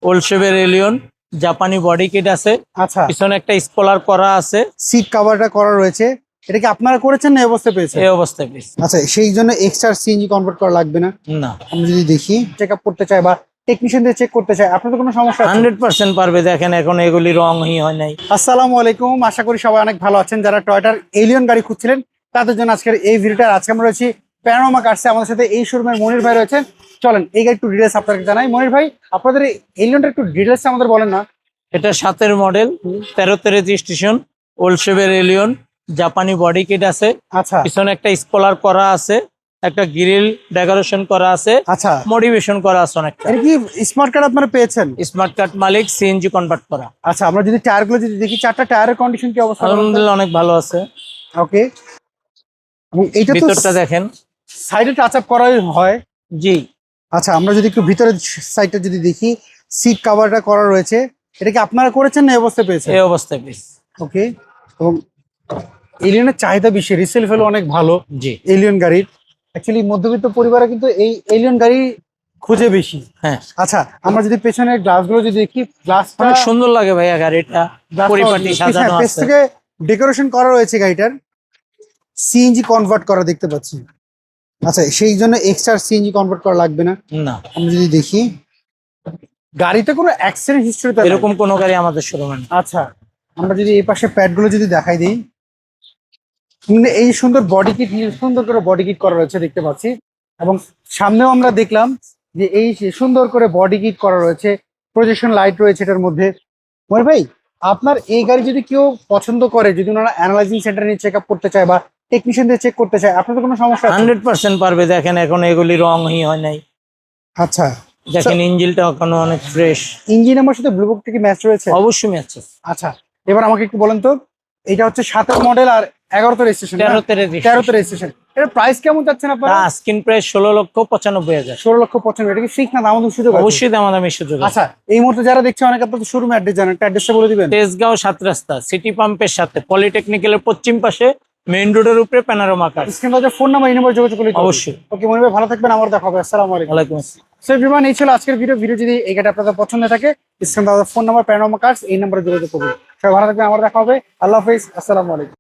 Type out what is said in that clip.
Old শেপের Allion, জাপানি body kit আছে। আচ্ছা, পিছনে একটা স্পলার করা আছে। সিট কভারটা করা রয়েছে। এটা কি আপনারা করেছেন না এই অবস্থায় পেয়েছেন? এই অবস্থায় পিস আচ্ছা, সেই জন্য এক্সট্রা সিএনজি কনভার্ট করা লাগবে না। না, আমি যদি দেখি চেক আপ করতে চাই বা টেকনিশিয়ান দিয়ে চেক করতে চাই, আপনাদের কোনো সমস্যা আছে? 100% পারবে। দেখেন এখন এগুলি রংই হয় নাই। আসসালামু আলাইকুম, আশা করি সবাই অনেক ভালো আছেন। যারা টয়োটার এলিয়ন গাড়ি খুঁজছিলেন তাদের জন্য আজকের এই ভিডিওটা। আজকে আমরা রয়েছি প্যানোরামা কার্সে, আমাদের সাথে এই শোরুমের মনির ভাই রয়েছেন। চলেন এই গাড়ি একটু ডিটেলস আপনাকে জানাই। মনির ভাই, আপনাদের এই এলিয়নটা একটু ডিটেলস আমাদের বলেন না। এটা 7-এর মডেল, 13তে রেজিস্ট্রেশন, ওল্ড শেপের এলিয়ন, জাপানি বডি কিট আছে। আচ্ছা পিছনে একটা স্পলার করা আছে, একটা গ্রিল ডেকোরেশন করা আছে, আচ্ছা, মোটিভেশন করা আছে অনেকটা। এটা কি স্মার্ট কার্ড আপনারা পেয়েছেন? স্মার্ট কার্ড মালিক, সিএনজি কনভার্ট করা। আচ্ছা, আমরা যদি টায়ারগুলো যদি দেখি, চারটা টায়ারের কন্ডিশন কি অবস্থা? আলহামদুলিল্লাহ অনেক ভালো আছে। ওকে, এবং এইটা তো ভিতরটা দেখেন। সাইডে টাচ আপ করাই হয়। জি, আচ্ছা, আমরা যদি একটু ভিতরের সাইডটা যদি দেখি, সিট কভারটা করা রয়েছে। এটা কি আপনারা করেছেন না এই অবস্থায় পেয়েছেন? এই অবস্থায় পিস। ওকে, এবং এলিয়নের চাহিদা বেশি, রিসেল ভ্যালু অনেক ভালো জি, এলিয়ন গাড়ির। অ্যাকচুয়ালি মধ্যবিত্ত পরিবারে কিন্তু এই এলিয়ন গাড়ি খুঁজে বেশি। হ্যাঁ, আচ্ছা, আমরা যদি পেছনের গ্লাসগুলো যদি দেখি, গ্লাসটা অনেক সুন্দর লাগে ভাইয়া গাড়িটা, পরিপাটি সাজানো পেছ আছে। থেকে ডেকোরেশন করা রয়েছে গাড়িটার, সিএনজি কনভার্ট করা দেখতে পাচ্ছি। আচ্ছা, সেই জন্য এক্সট্রা সিএনজি কনভার্ট করা লাগবে না। না, আমি যদি দেখি গাড়িতে কোনো অ্যাক্সিডেন্ট হিস্ট্রি এরকম কোনো গাড়ি আমাদের শোরুমে না। আচ্ছা, আমরা যদি এই পাশে প্যাডগুলো যদি দেখাই দিই, মানে এই সুন্দর বডি কিট, সুন্দর করে বডি কিট করা রয়েছে দেখতে পাচ্ছি। এবং সামনেও আমরা দেখলাম যে এই সুন্দর করে বডি কিট করা রয়েছে, প্রজেকশন লাইট রয়েছে এটার মধ্যে। মনির ভাই, আপনার এই গাড়ি যদি কেউ পছন্দ করে, যদি ওনারা অ্যানালাইজিং সেন্টার নিয়ে চেক আপ করতে চায় বা টেকনিশিয়ান দিয়ে চেক করতে চায়, আপনাদের কোনো সমস্যা আছে? 100% পারবে। দেখেন এখন এগুলি রংই হয় নাই। আচ্ছা, দেখেন ইঞ্জিনটা এখনো অনেক ফ্রেশ। ইঞ্জিন আমার সাথে ব্লু বুক কি ম্যাচ রয়েছে? অবশ্যই আছে। আচ্ছা, এবার আমাকে একটু বলেন তো, এটা হচ্ছে 7-এর মডেল আর 11তে রেজিস্ট্রেশন, 13তে 13তে রেজিস্ট্রেশন। এর প্রাইস কেমন চাচ্ছেন আপনারা? Screen price 16,95,000। 16,95,000। এটা কি ফিক্স না দামাদামি সুযোগ আছে? অবশ্যই দামাদামি সুযোগ আছে। আচ্ছা, এই মুহূর্তে যারা দেখছে, অনেকে আপনাদের শোরুমে অ্যাড্রেস জানেন, একটা অ্যাড্রেসটা বলে দিবেন। তেজগাঁও 7 রাস্তা, সিটি পাম্পের সাথে, পলিটেকনিক্যালের পশ্চিম পাশে, মেইন রোডের উপরে, প্যানোরামা কার। স্ক্রিনে ফোন নাম্বার, এই নাম্বার যোগাযোগ করলে অবশ্যই। ওকে মনির ভাই, ভালো থাকবেন, আমার দেখা হবে। আসসালামু আলাইকুম। ওয়ালাইকুম আসসালাম। সো এভরিওয়ান, এই ছিল আজকের ভিডিও। যদি এই গাড়ি আপনাদের পছন্দ থাকে, স্ক্রিনে ফোন নাম্বার, প্যানোরামা কার্স, এই নাম্বারে যোগাযোগ করবেন। সবাই ভালো থাকবেন, আমার দেখা হবে। আল্লাহ হাফেজ, আসসালামু আলাইকুম।